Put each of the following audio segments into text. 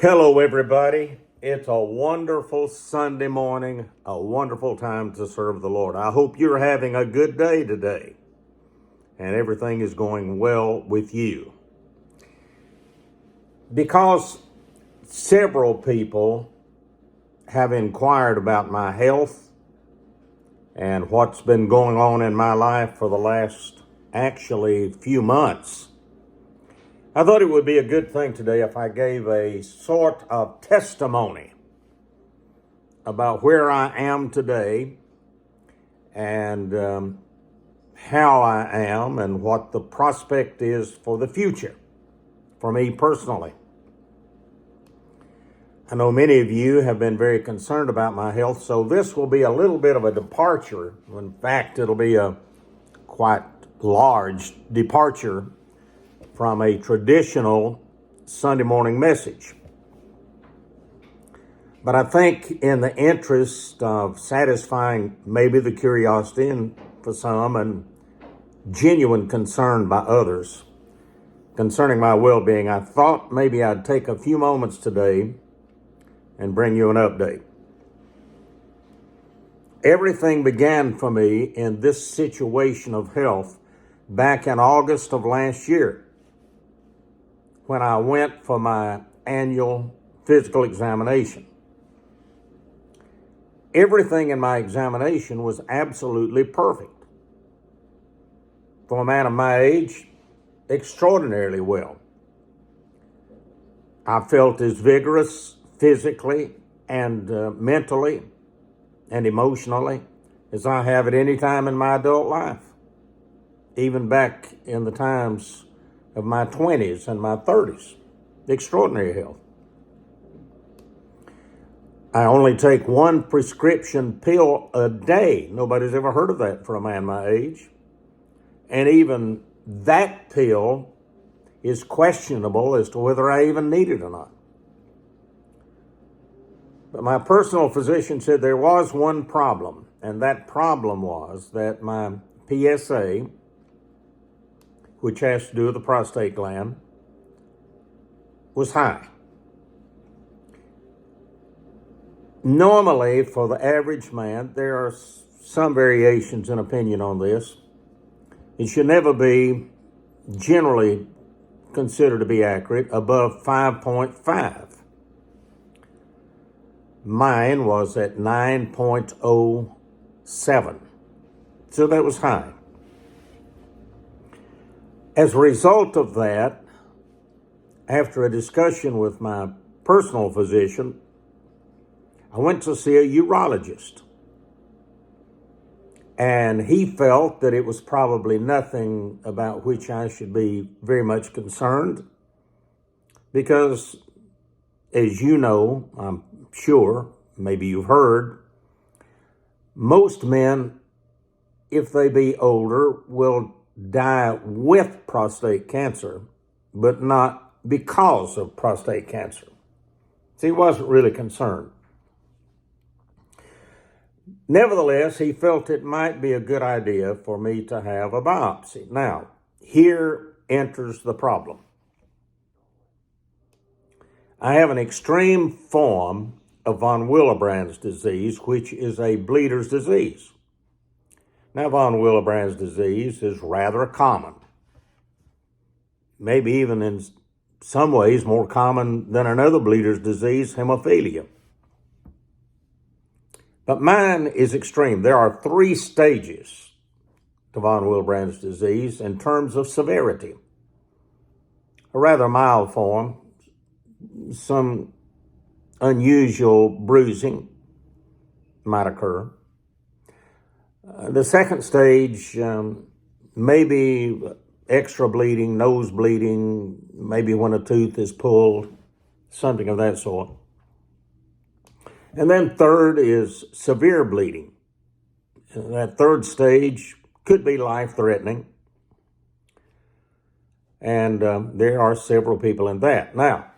Hello, everybody. It's a wonderful Sunday morning, a wonderful time to serve the Lord. I hope you're having a good day today and everything is going well with you. Because several people have inquired about my health and what's been going on in my life for the last few months, I thought it would be a good thing today if I gave a sort of testimony about where I am today and how I am and what the prospect is for the future for me personally. I know many of you have been very concerned about my health, so this will be a little bit of a departure. In fact, it'll be a quite large departure from a traditional Sunday morning message. But I think in the interest of satisfying maybe the curiosity for some and genuine concern by others concerning my well-being, I thought maybe I'd take a few moments today and bring you an update. Everything began for me in this situation of health back in August of last year when I went for my annual physical examination. Everything in my examination was absolutely perfect. For a man of my age, extraordinarily well. I felt as vigorous physically and mentally and emotionally as I have at any time in my adult life, even back in the times of my 20s and my 30s. Extraordinary health. I only take one prescription pill a day. Nobody's ever heard of that for a man my age. And even that pill is questionable as to whether I even need it or not. But my personal physician said there was one problem, and that problem was that my PSA, which has to do with the prostate gland, was high. Normally, for the average man, there are some variations in opinion on this. It should never be generally considered to be accurate above 5.5. Mine was at 9.07. So that was high. As a result of that, after a discussion with my personal physician, I went to see a urologist. And he felt that it was probably nothing about which I should be very much concerned because, as you know, I'm sure, maybe you've heard, most men, if they be older, will die with prostate cancer, but not because of prostate cancer. So he wasn't really concerned. Nevertheless, he felt it might be a good idea for me to have a biopsy. Now, here enters the problem. I have an extreme form of von Willebrand's disease, which is a bleeder's disease. Now, von Willebrand's disease is rather common. Maybe even in some ways more common than another bleeder's disease, hemophilia. But mine is extreme. There are 3 stages to von Willebrand's disease in terms of severity. A rather mild form, some unusual bruising might occur. The second stage, maybe extra bleeding, nose bleeding, maybe when a tooth is pulled, something of that sort. And then third is severe bleeding. That third stage could be life-threatening. And there are several people in that. Now,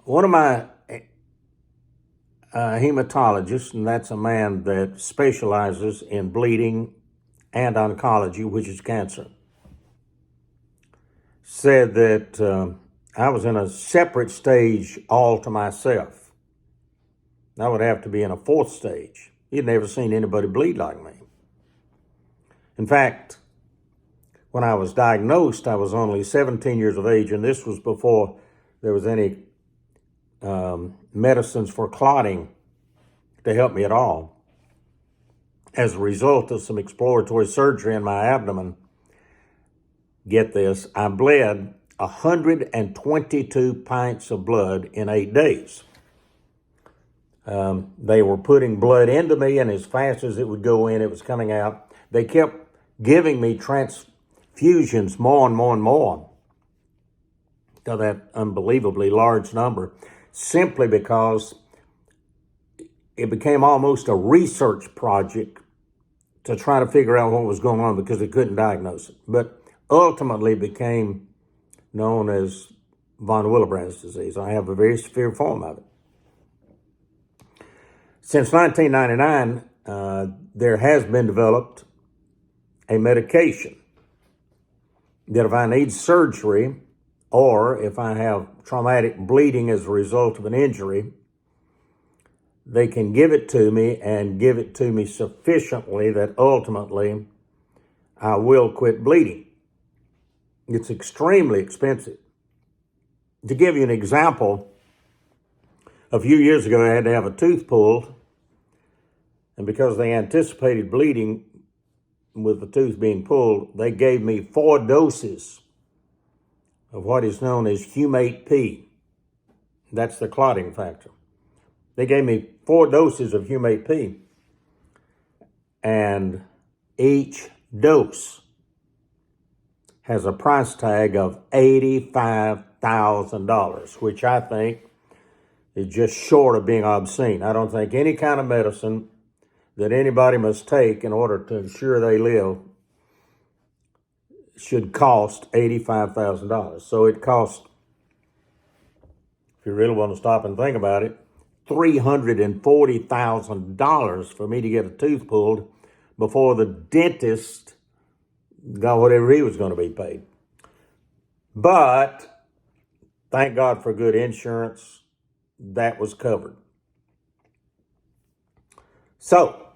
one of my hematologists, and that's a man that specializes in bleeding and oncology, which is cancer, said that I was in a separate stage all to myself. I would have to be in a fourth stage. You'd never seen anybody bleed like me. In fact, when I was diagnosed, I was only 17 years of age, and this was before there was any medicines for clotting to help me at all. As a result of some exploratory surgery in my abdomen, get this, I bled 122 pints of blood in 8 days. They were putting blood into me, and as fast as it would go in, it was coming out. They kept giving me transfusions more and more and more to that unbelievably large number, simply because it became almost a research project to try to figure out what was going on, because they couldn't diagnose it. But ultimately became known as von Willebrand's disease. I have a very severe form of it. Since 1999, there has been developed a medication that if I need surgery or if I have traumatic bleeding as a result of an injury, they can give it to me and give it to me sufficiently that ultimately I will quit bleeding. It's extremely expensive. To give you an example, a few years ago I had to have a tooth pulled, and because they anticipated bleeding with the tooth being pulled, they gave me 4 doses of what is known as Humate P. That's the clotting factor. They gave me 4 doses of Humate P, and each dose has a price tag of $85,000, which I think is just short of being obscene. I don't think any kind of medicine that anybody must take in order to ensure they live should cost $85,000. So it costs, if you really want to stop and think about it, $340,000 for me to get a tooth pulled before the dentist got whatever he was going to be paid. But thank God for good insurance, that was covered. So,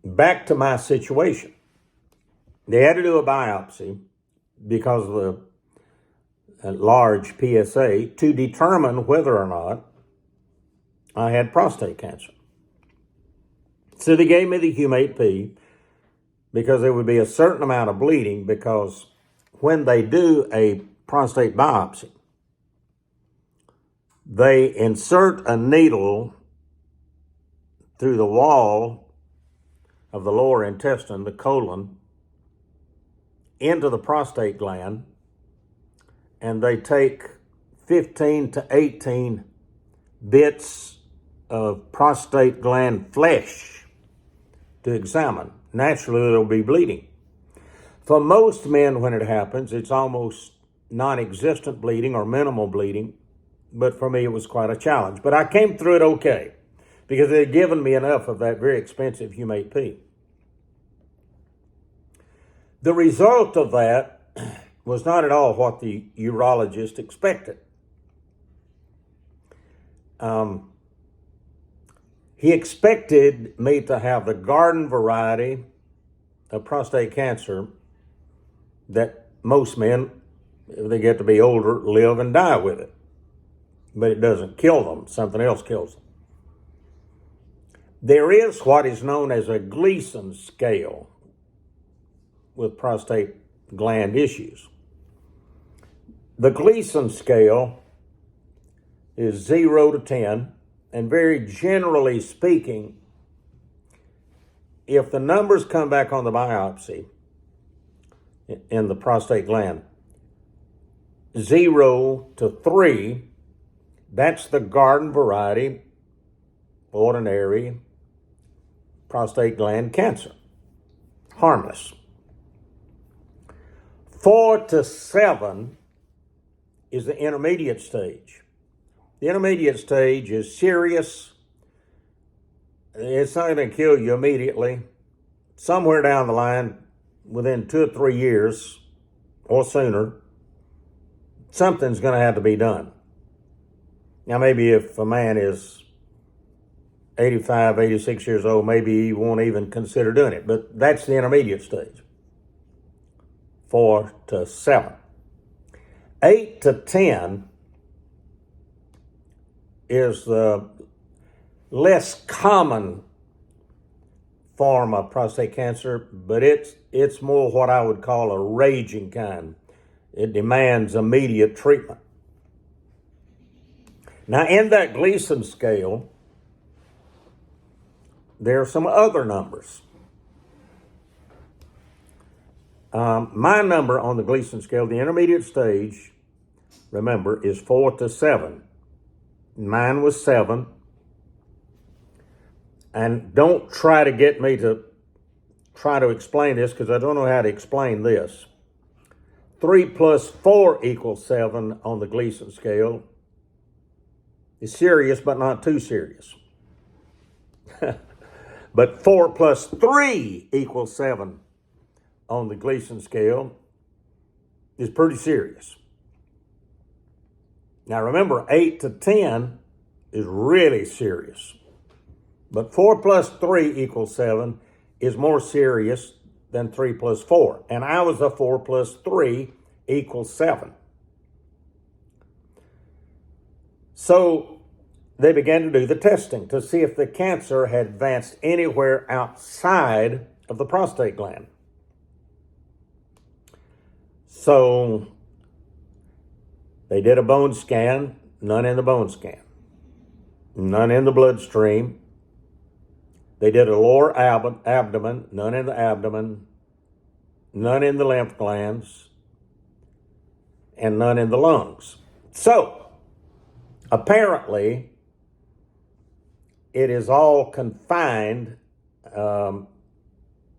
back to my situation. They had to do a biopsy because of the large PSA to determine whether or not I had prostate cancer. So they gave me the Humate P because there would be a certain amount of bleeding, because when they do a prostate biopsy, they insert a needle through the wall of the lower intestine, the colon, into the prostate gland, and they take 15 to 18 bits of prostate gland flesh to examine. Naturally, there'll be bleeding. For most men, when it happens, it's almost non-existent bleeding or minimal bleeding, but for me, it was quite a challenge. But I came through it okay, because they had given me enough of that very expensive Humate P. The result of that was not at all what the urologist expected. He expected me to have the garden variety of prostate cancer that most men, if they get to be older, live and die with it. But it doesn't kill them. Something else kills them. There is what is known as a Gleason scale with prostate gland issues. The Gleason scale is 0 to 10, and very generally speaking, if the numbers come back on the biopsy in the prostate gland, 0 to 3, that's the garden variety, ordinary prostate gland cancer. Harmless. 4 to 7 is the intermediate stage. The intermediate stage is serious. It's not going to kill you immediately. Somewhere down the line, within 2 or 3 years or sooner, something's going to have to be done. Now, maybe if a man is 85, 86 years old, maybe he won't even consider doing it. But that's the intermediate stage, 4 to 7. 8 to 10 is the less common form of prostate cancer, but it's more what I would call a raging kind. It demands immediate treatment. Now, in that Gleason scale, there are some other numbers. My number on the Gleason scale, the intermediate stage, remember, is 4 to 7. Mine was 7. And don't try to get me to try to explain this, because I don't know how to explain this. 3 plus 4 equals 7 on the Gleason scale is serious, but not too serious. But 4 plus 3 equals 7 on the Gleason scale is pretty serious. Now remember, 8 to 10 is really serious. But 4 plus 3 equals 7 is more serious than 3 plus 4. And I was a 4 plus 3 equals 7. So they began to do the testing to see if the cancer had advanced anywhere outside of the prostate gland. So they did a bone scan, none in the bone scan, none in the bloodstream. They did a lower abdomen, none in the abdomen, none in the lymph glands, and none in the lungs. So, apparently, it is all confined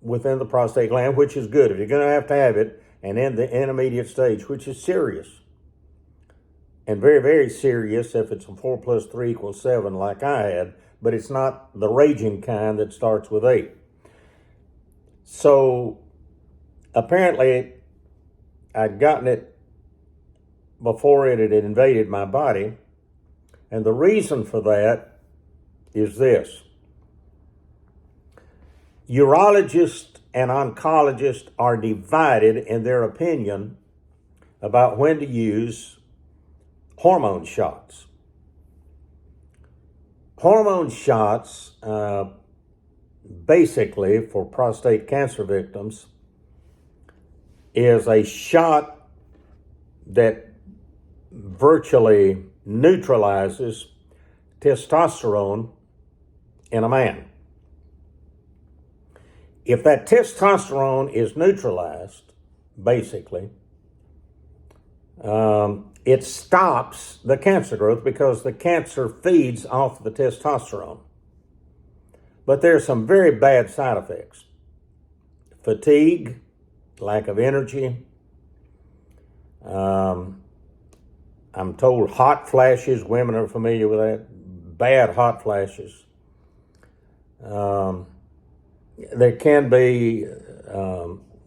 within the prostate gland, which is good. If you're going to have it, and in the intermediate stage, which is serious, and very, very serious if it's a 4 plus 3 equals 7 like I had, but it's not the raging kind that starts with 8. So apparently I'd gotten it before it had invaded my body. And the reason for that is this. Urologists and oncologists are divided in their opinion about when to use hormone shots. Hormone shots, basically for prostate cancer victims, is a shot that virtually neutralizes testosterone in a man. If that testosterone is neutralized, basically, it stops the cancer growth because the cancer feeds off the testosterone. But there are some very bad side effects. Fatigue, lack of energy. I'm told hot flashes, women are familiar with that, bad hot flashes. There can be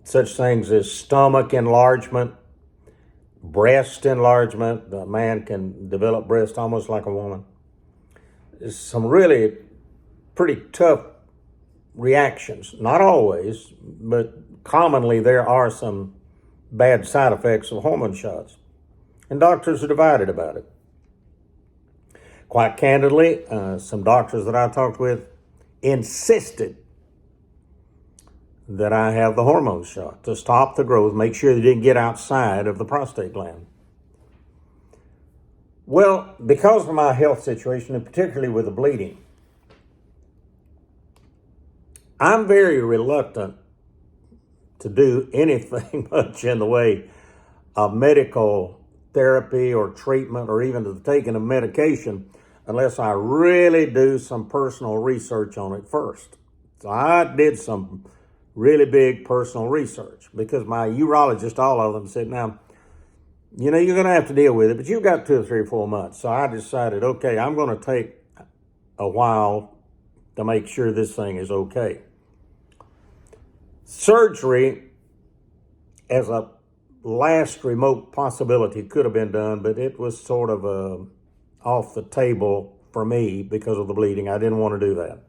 such things as stomach enlargement, breast enlargement. The man can develop breast almost like a woman. There's some really pretty tough reactions. Not always, but commonly there are some bad side effects of hormone shots. And doctors are divided about it. Quite candidly, some doctors that I talked with insisted that I have the hormone shot to stop the growth, make sure they didn't get outside of the prostate gland. Well, because of my health situation, and particularly with the bleeding, I'm very reluctant to do anything much in the way of medical therapy or treatment or even the taking of medication unless I really do some personal research on it first. So I did some really big personal research because my urologist, all of them, said, now, you know, you're going to have to deal with it, but you've got 2 or 3 or 4 months. So I decided, okay, I'm going to take a while to make sure this thing is okay. Surgery, as a last remote possibility could have been done, but it was sort of off the table for me because of the bleeding. I didn't want to do that.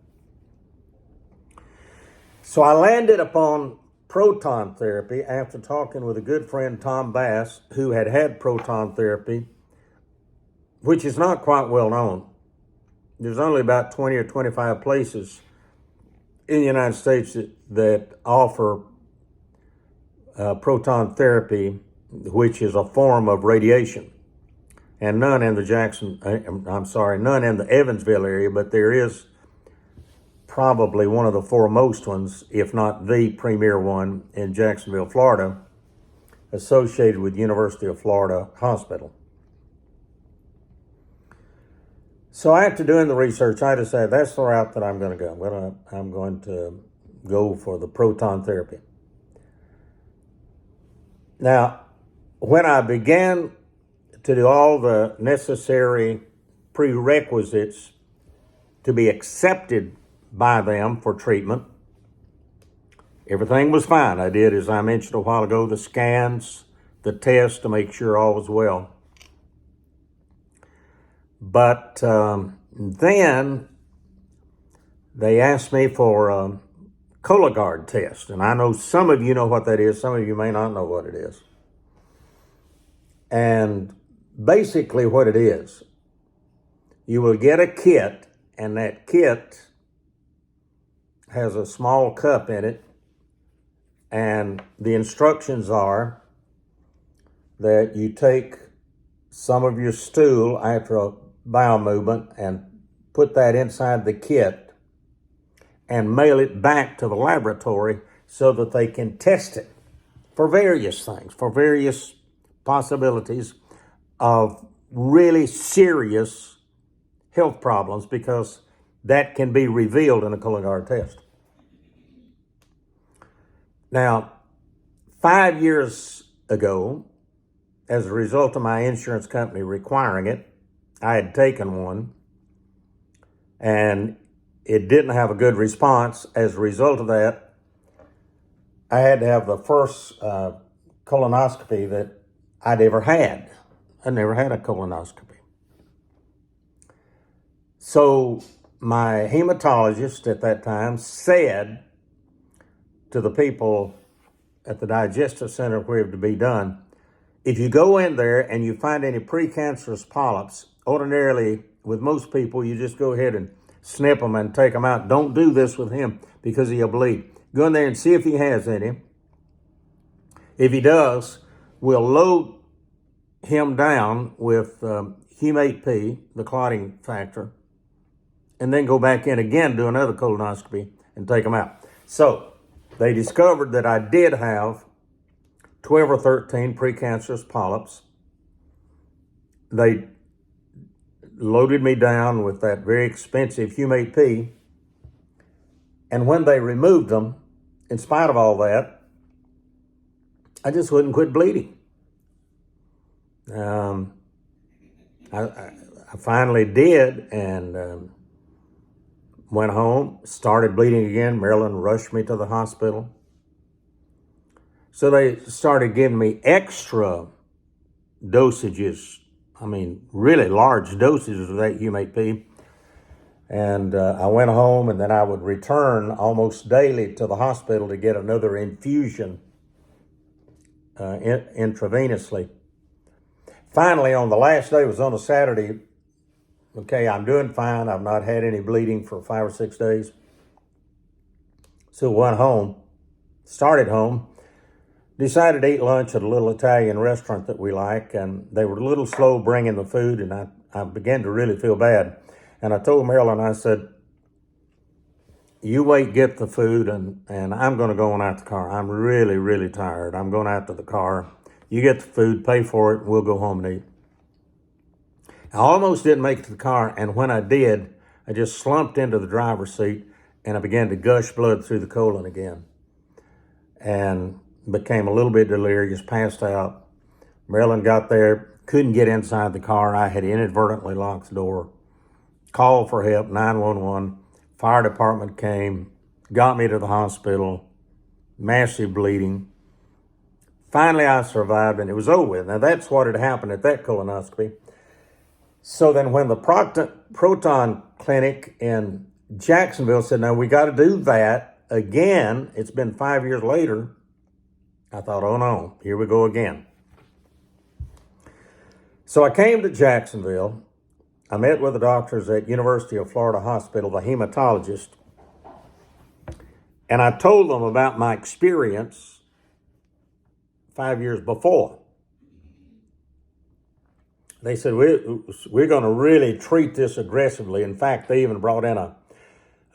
So I landed upon proton therapy after talking with a good friend, Tom Bass, who had had proton therapy, which is not quite well known. There's only about 20 or 25 places in the United States that offer proton therapy, which is a form of radiation. And none in the none in the Evansville area, but there is probably one of the foremost ones, if not the premier one, in Jacksonville, Florida, associated with University of Florida Hospital. So after doing the research, I decided that's the route that I'm going to go. I'm going to go for the proton therapy. Now, when I began to do all the necessary prerequisites to be accepted by them for treatment, everything was fine. I did, as I mentioned a while ago, the scans, the tests to make sure all was well. But then they asked me for a Cologuard test. And I know some of you know what that is. Some of you may not know what it is. And basically what it is, you will get a kit, and that kit has a small cup in it. And the instructions are that you take some of your stool after a bowel movement and put that inside the kit and mail it back to the laboratory so that they can test it for various things, for various possibilities of really serious health problems, because that can be revealed in a Cologuard test. Now, 5 years ago, as a result of my insurance company requiring it, I had taken one, and it didn't have a good response. As a result of that, I had to have the first colonoscopy that I'd ever had. I never had a colonoscopy. So my hematologist at that time said to the people at the digestive center where it was to be done, if you go in there and you find any precancerous polyps, ordinarily with most people, you just go ahead and snip them and take them out. Don't do this with him because he'll bleed. Go in there and see if he has any. If he does, we'll load him down with Hum-8P, the clotting factor, and then go back in again, do another colonoscopy, and take him out. So they discovered that I did have 12 or 13 precancerous polyps. They loaded me down with that very expensive Hum-8P, and when they removed them, in spite of all that, I just wouldn't quit bleeding. I finally did, and went home, started bleeding again. Marilyn rushed me to the hospital. So they started giving me extra dosages, really large dosages of that Hum-8P. And I went home, and then I would return almost daily to the hospital to get another infusion intravenously. Finally, on the last day, it was on a Saturday, okay, I'm doing fine. I've not had any bleeding for 5 or 6 days. So went home, started home, decided to eat lunch at a little Italian restaurant that we like, and they were a little slow bringing the food, and I began to really feel bad. And I told Marilyn, I said, you wait, get the food, and I'm going to go on out the car. I'm really, really tired. I'm going out to the car. You get the food, pay for it, and we'll go home and eat. I almost didn't make it to the car, and when I did, I just slumped into the driver's seat, and I began to gush blood through the colon again, and became a little bit delirious, passed out. Marilyn got there, couldn't get inside the car. I had inadvertently locked the door. Called for help, 911. Fire department came, got me to the hospital, massive bleeding. Finally, I survived and it was over with. Now, that's what had happened at that colonoscopy. So then when the Proton Clinic in Jacksonville said, now we got to do that again, it's been 5 years later, I thought, oh no, here we go again. So I came to Jacksonville. I met with the doctors at University of Florida Hospital, the hematologist, and I told them about my experience 5 years before. They said, we're going to really treat this aggressively. In fact, they even brought in a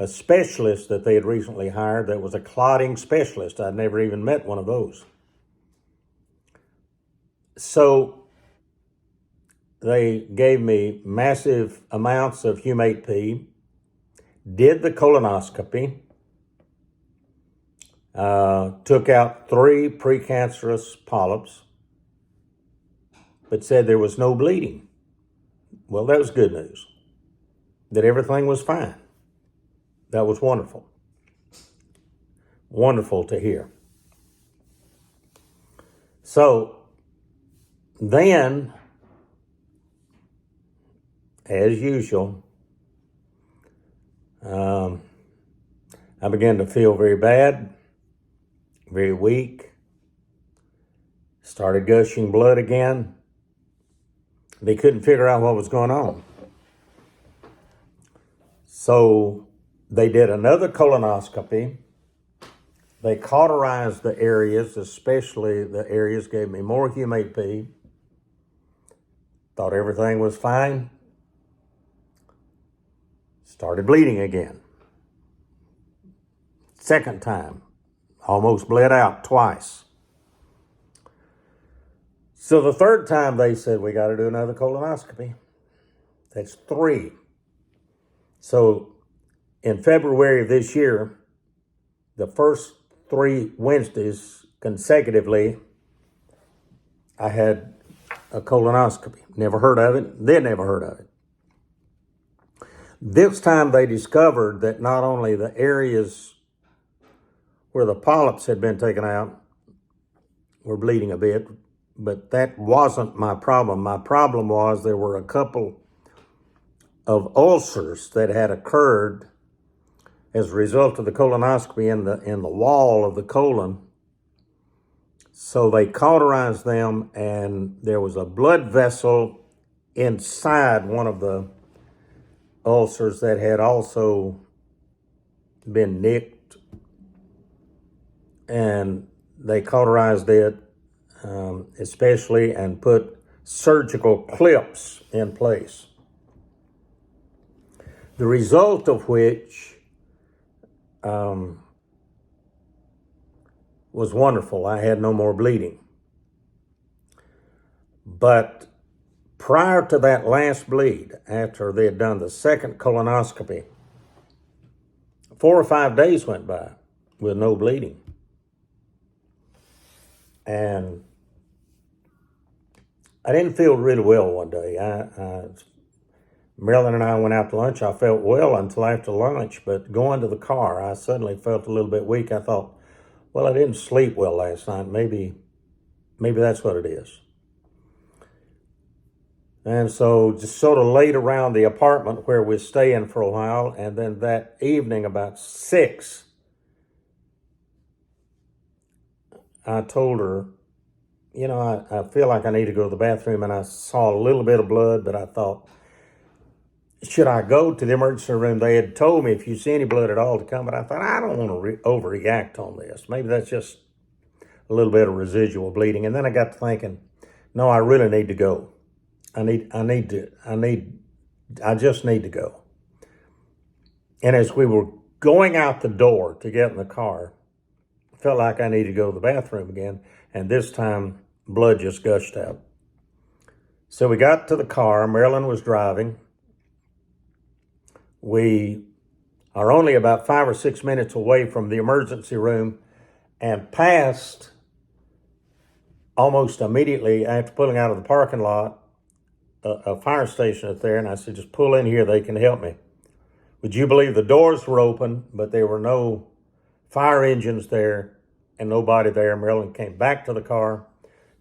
specialist that they had recently hired that was a clotting specialist. I'd never even met one of those. So they gave me massive amounts of Humate P, did the colonoscopy, took out 3 precancerous polyps, but said there was no bleeding. Well, that was good news, that everything was fine. That was wonderful. Wonderful to hear. So then, as usual, I began to feel very bad, very weak, started gushing blood again. They couldn't figure out what was going on. So they did another colonoscopy. They cauterized the areas, especially the areas, gave me more Humate P. Thought everything was fine. Started bleeding again. Second time, almost bled out twice. So the third time they said, we got to do another colonoscopy. That's 3. So in February of this year, the first 3 Wednesdays consecutively, I had a colonoscopy. Never heard of it. They never heard of it. This time they discovered that not only the areas where the polyps had been taken out were bleeding a bit, but that wasn't my problem. My problem was there were a couple of ulcers that had occurred as a result of the colonoscopy in the wall of the colon. So they cauterized them, and there was a blood vessel inside one of the ulcers that had also been nicked, and they cauterized it especially, and put surgical clips in place. The result of which was wonderful. I had no more bleeding. But prior to that last bleed, after they had done the second colonoscopy, 4 or 5 days went by with no bleeding. And I didn't feel really well one day. Marilyn and I went out to lunch. I felt well until after lunch, but going to the car, I suddenly felt a little bit weak. I thought, well, I didn't sleep well last night. Maybe that's what it is. And so just sort of laid around the apartment where we're staying for a while. And then that evening about 6, I told her, you know, I feel like I need to go to the bathroom, and I saw a little bit of blood, but I thought, should I go to the emergency room? They had told me if you see any blood at all to come, but I thought, I don't want to overreact on this. Maybe that's just a little bit of residual bleeding. And then I got to thinking, no, I really need to go. I just need to go. And as we were going out the door to get in the car, I felt like I needed to go to the bathroom again. And this time, blood just gushed out. So we got to the car. Marilyn was driving. We are only about 5 or 6 minutes away from the emergency room, and passed almost immediately after pulling out of the parking lot a fire station up there. And I said, just pull in here, they can help me. Would you believe the doors were open, but there were no fire engines there, and nobody there. Marilyn came back to the car.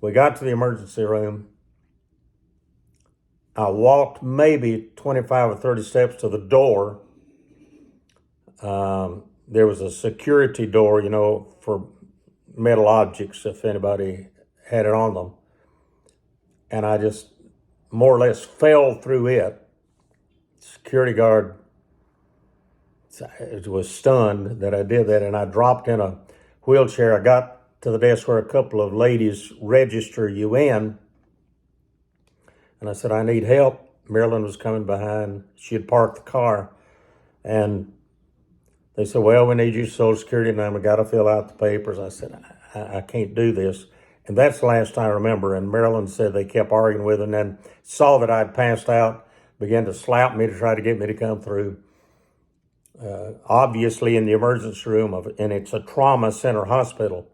We got to the emergency room. I walked maybe 25 or 30 steps to the door. There was a security door, for metal objects, if anybody had it on them. And I just more or less fell through it. Security guard was stunned that I did that, and I dropped in a wheelchair. I got to the desk where a couple of ladies register you in, and I said, I need help. Marilyn was coming behind. She had parked the car, and they said, well, we need your social security number. Got to fill out the papers. I said, I can't do this. And that's the last I remember. And Marilyn said they kept arguing with her, and then saw that I'd passed out, began to slap me to try to get me to come through. Obviously in the emergency room, and it's a trauma center hospital.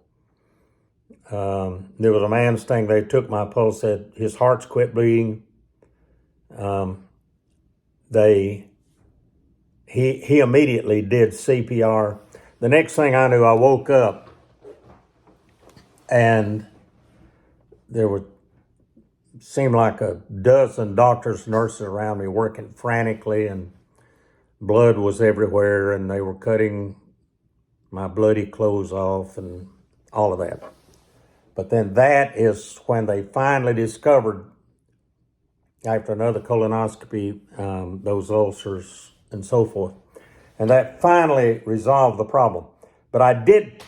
There was a man standing there, took my pulse, said his heart's quit beating. He immediately did CPR. The next thing I knew, I woke up and seemed like a dozen doctors, nurses around me working frantically, and blood was everywhere, and they were cutting my bloody clothes off and all of that. But then that is when they finally discovered, after another colonoscopy, those ulcers and so forth. And that finally resolved the problem. But I did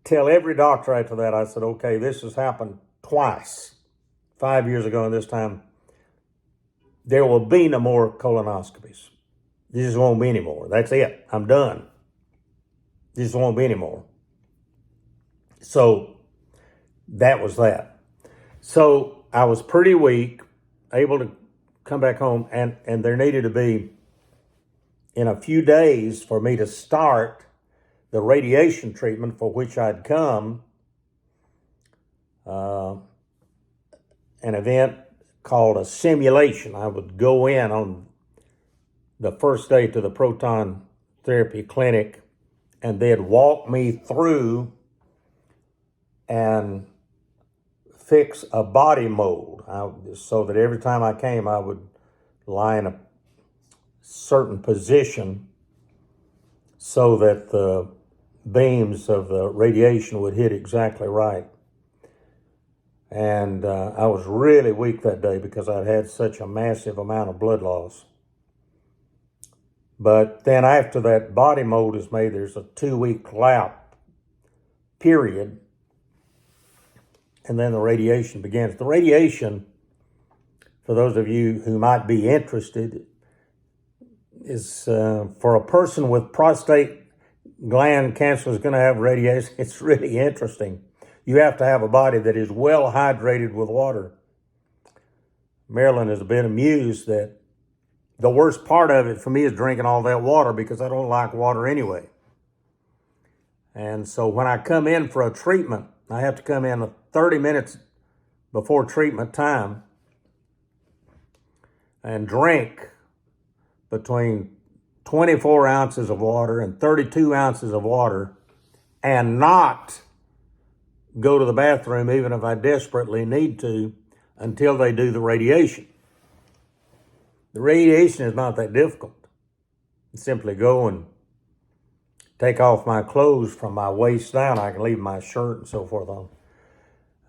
tell every doctor after that, I said, okay, this has happened twice, 5 years ago, and this time there will be no more colonoscopies. There just won't be any more. That's it. I'm done. There just won't be any more. So that was that. So I was pretty weak, able to come back home, and there needed to be, in a few days, for me to start the radiation treatment for which I'd come, an event called a simulation. I would go in on the first day to the proton therapy clinic, and they'd walk me through and fix a body mold, so that every time I came, I would lie in a certain position so that the beams of the radiation would hit exactly right. And I was really weak that day because I'd had such a massive amount of blood loss. But then after that body mold is made, there's a 2-week lap period, and then the radiation begins. The radiation, for those of you who might be interested, is for a person with prostate gland cancer is going to have radiation. It's really interesting. You have to have a body that is well hydrated with water. Marilyn has been amused that the worst part of it for me is drinking all that water, because I don't like water anyway. And so when I come in for a treatment, I have to come in 30 minutes before treatment time and drink between 24 ounces of water and 32 ounces of water, and not go to the bathroom even if I desperately need to until they do the radiation. The radiation is not that difficult. You simply go and take off my clothes from my waist down. I can leave my shirt and so forth on.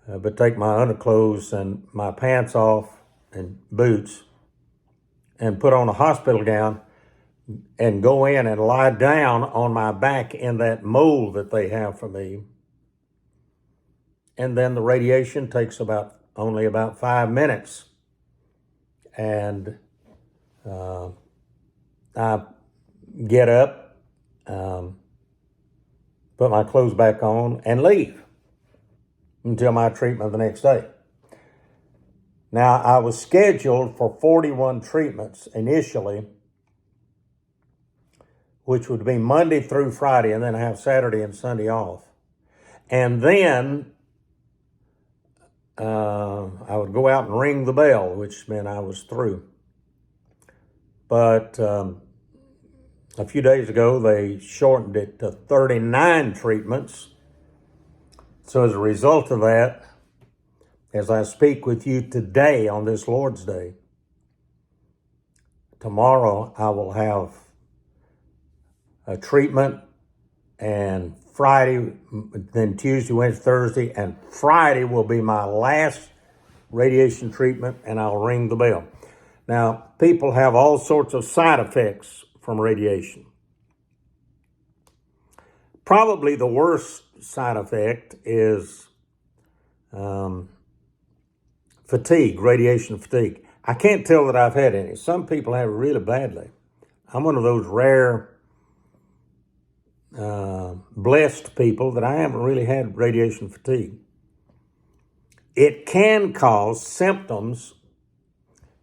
But take my underclothes and my pants off and boots and put on a hospital gown and go in and lie down on my back in that mold that they have for me. And then the radiation takes only about 5 minutes. And I get up, put my clothes back on, and leave until my treatment the next day. Now, I was scheduled for 41 treatments initially, which would be Monday through Friday, and then have Saturday and Sunday off. And then I would go out and ring the bell, which meant I was through. But a few days ago, they shortened it to 39 treatments, So as a result of that, as I speak with you today on this Lord's Day, tomorrow I will have a treatment, and Friday, then Tuesday, Wednesday, Thursday, and Friday will be my last radiation treatment, and I'll ring the bell. Now, people have all sorts of side effects from radiation. Probably the worst side effect is fatigue, radiation fatigue. I can't tell that I've had any. Some people have it really badly. I'm one of those rare blessed people that I haven't really had radiation fatigue. It can cause symptoms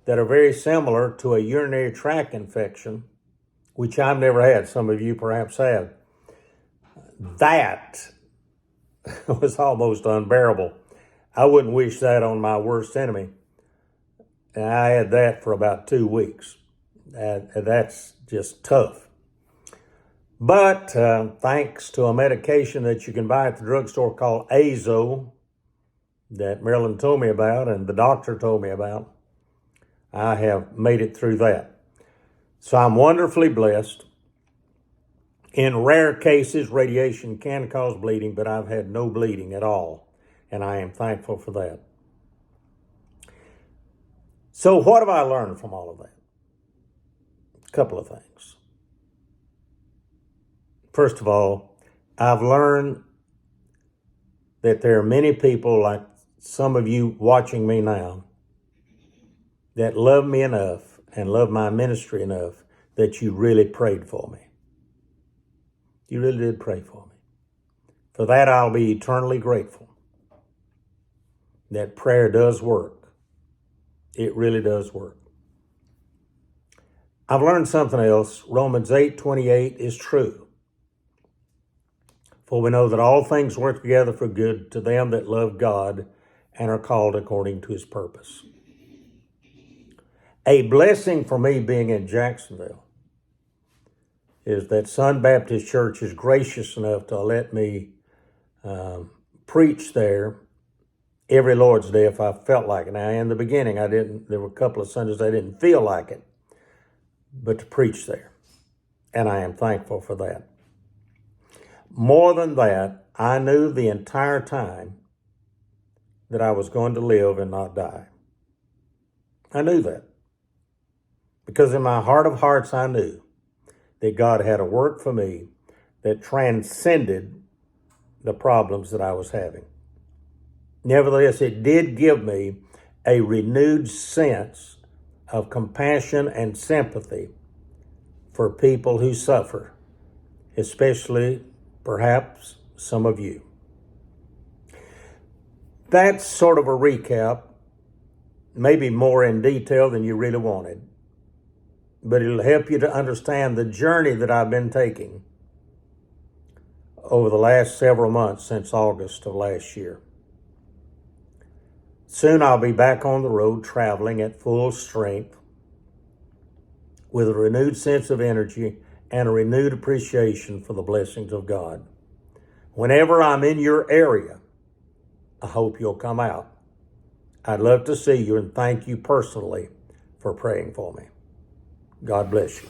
that are very similar to a urinary tract infection, which I've never had. Some of you perhaps have. That was almost unbearable. I wouldn't wish that on my worst enemy. And I had that for about 2 weeks. That's just tough. But thanks to a medication that you can buy at the drugstore called Azo that Marilyn told me about and the doctor told me about, I have made it through that. So I'm wonderfully blessed. In rare cases, radiation can cause bleeding, but I've had no bleeding at all, and I am thankful for that. So what have I learned from all of that? A couple of things. First of all, I've learned that there are many people like some of you watching me now that love me enough and love my ministry enough that you really prayed for me. You really did pray for me. For that, I'll be eternally grateful. That prayer does work. It really does work. I've learned something else. Romans 8:28 is true. For we know that all things work together for good to them that love God and are called according to his purpose. A blessing for me being in Jacksonville is that Sun Baptist Church is gracious enough to let me preach there every Lord's Day if I felt like it. Now, in the beginning, there were a couple of Sundays I didn't feel like it, but to preach there. And I am thankful for that. More than that, I knew the entire time that I was going to live and not die. I knew that. Because in my heart of hearts, I knew that God had a work for me that transcended the problems that I was having. Nevertheless, it did give me a renewed sense of compassion and sympathy for people who suffer, especially perhaps some of you. That's sort of a recap, maybe more in detail than you really wanted, but it'll help you to understand the journey that I've been taking over the last several months since August of last year. Soon I'll be back on the road traveling at full strength with a renewed sense of energy and a renewed appreciation for the blessings of God. Whenever I'm in your area, I hope you'll come out. I'd love to see you and thank you personally for praying for me. God bless you.